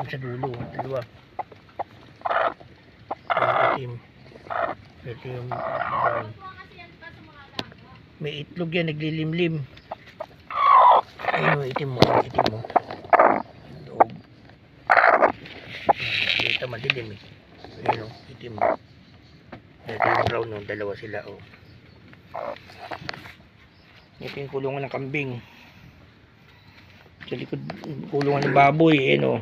sa dulo. Dalawa. Itim. Ito yung brown. May itlog yan, naglilimlim. Ayun, itim mo. Itim mo. Loob. Dito madilim eh. Ayun, itim mo. Ito yung brown, no? Dalawa sila. Oh. Ito yung kulungan ng kambing. Sa likod, kulungan ng baboy. Ayun, oh.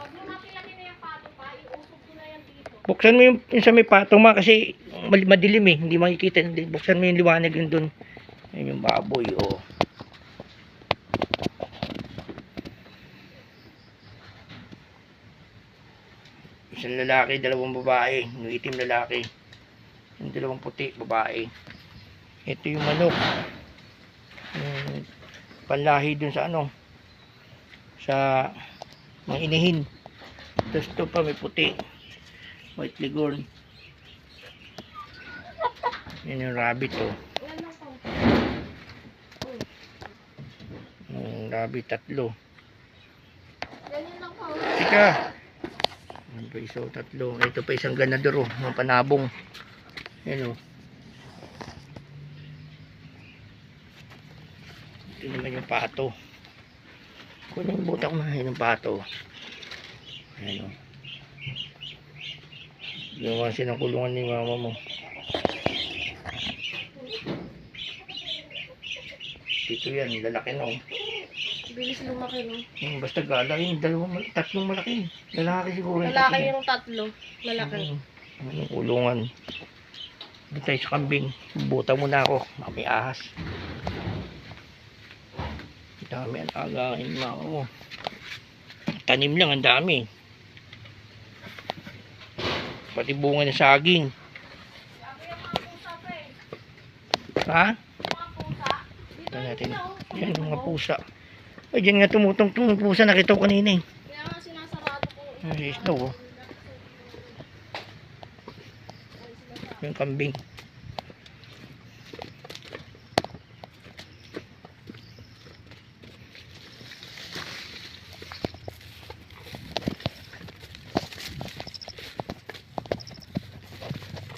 Pag lumaki-laki na yung pato pa, iusog ko na yan dito. Buksan mo yung sa may patong ma kasi madilim eh. Hindi makikita. Buksan mo yung liwanag yun dun. Ayun yung baboy, oh. Isang lalaki, dalawang babae. Yung itim lalaki. Yung dalawang puti, babae. Ito yung manok. Yung panlahi dun sa ano. Sa mga inihin. Tapos ito pa may puti. White leghorn. Yan yung rabbit, oh. Yung rabbit, 3. Ganyan lang pa. Tika. Yan pa isa, 3. Ito pa isang ganador, oh. Mga panabong. Yan, oh. Ito naman yung pato. Kunin yung butak mo. Yan yung pato. Yan, oh. Ginawa siya ng kulungan ni mama mo. Dito yan, lalaki na, oh. Bilis lumaki, no? Basta gala yung tatlong malaki. Lalaki siguro. Lalaki yung 3. Lalaki. Anong kulungan. Dito tayo sa kambing. Buta muna ako. May ahas. Dami ang again mga mo. Tanim lang ang dami. Pati bunga ng saging. Ha? Ito natin. Yan mga pusa. Ay, dyan nga tumutong pusa. Nakita ko kanina eh. Kaya nga sinasarado ko. Ay, snow, oh. Yung kambing.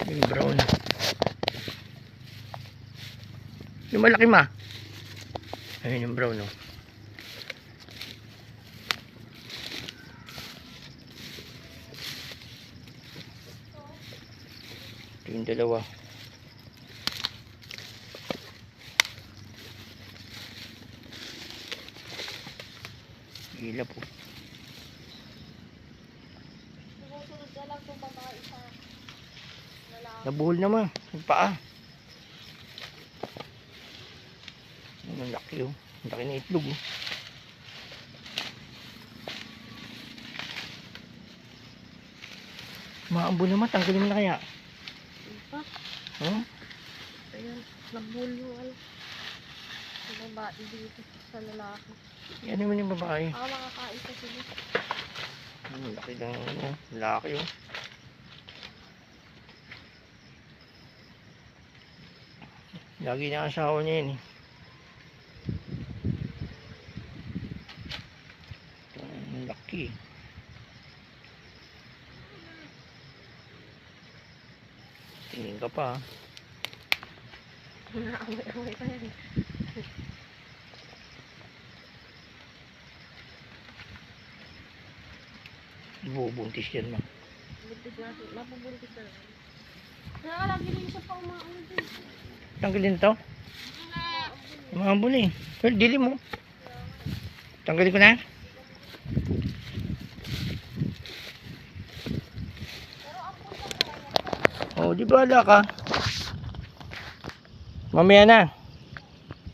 Yung brown. Yung malaki ma. Ayun yung brown, oh. Ito yung dalawa. Gila po. Sumusunod na lang itong babae sa lalaki. Nabuhol naman. Yung paa. Ang laki, oh. Ang laki na itlog, oh. Maambo naman. Tanggalin mo na kaya. Pa? Huh? Ayan. Nabul yung ano. Yung babae dito sa lalaki. Yan naman yung babae. Ako makakain sa sila. Ang laki ng ano. Laki, oh. Lagi na asawa niya yun, eh. Ang laki. Tingin ka pa, ha? Naamoy-amoy pa yan. Bubuntis yan, ma. Buntis natin. Mapubuntis na lang. Kaya ka lagi rin siya pang maano din. Tanggalin to. Maambon eh. Well, dili mo. Tanggalin ko na. Oh, di ba ala ka? Mamaya na.